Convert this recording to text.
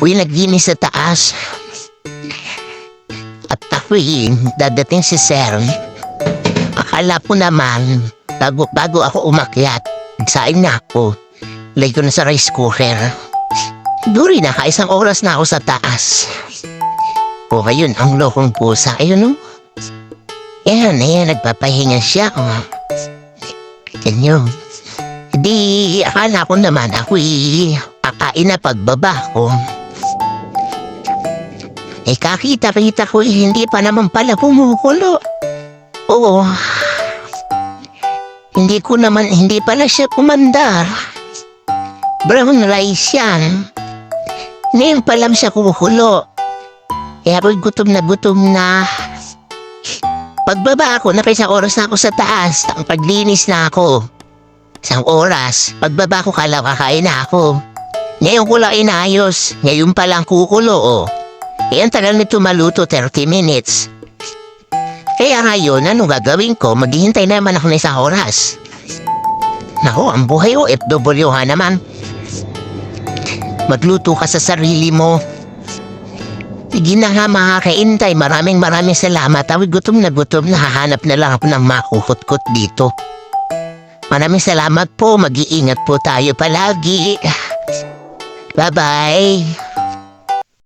Ako'y naglinis sa taas. At ako'y dadating si Sir. Akala ko naman, bago ako umakyat, nagsaing na ako. Lagay ko na sa rice cooker. Duri na, isang oras na ako sa taas. O ayun, ang lokong pusa. Ayun o. Ayan, nagpapahinga siya. Ganyan. Di, akala ko naman ako'y kakain na pagbaba ko. Kakita-kita ko hindi pa naman pala kumukulo. Oo. Hindi pala siya kumandar. Brown rice yan. Ngayon pa lang siya kumukulo. Kaya ako'y gutom na. Pagbaba ako, isang oras na ako sa taas. Ang paglinis na ako. Isang oras. Pagbaba ko, kala kakain na ako. Ngayon ko lang inayos. Ngayon pa lang kukulo, oh. Ang tagal nito maluto, 30 minutes. Kaya ngayon, ano gagawin ko? Maghihintay naman ako na isang oras. Naku, ang buhay o, FW ha naman. Magluto ka sa sarili mo. Sige na nga makakaintay. Maraming salamat. Ako'y gutom na. Hahanap na lang ako ng makukutkot dito. Maraming salamat po. Mag-iingat po tayo palagi. Bye-bye.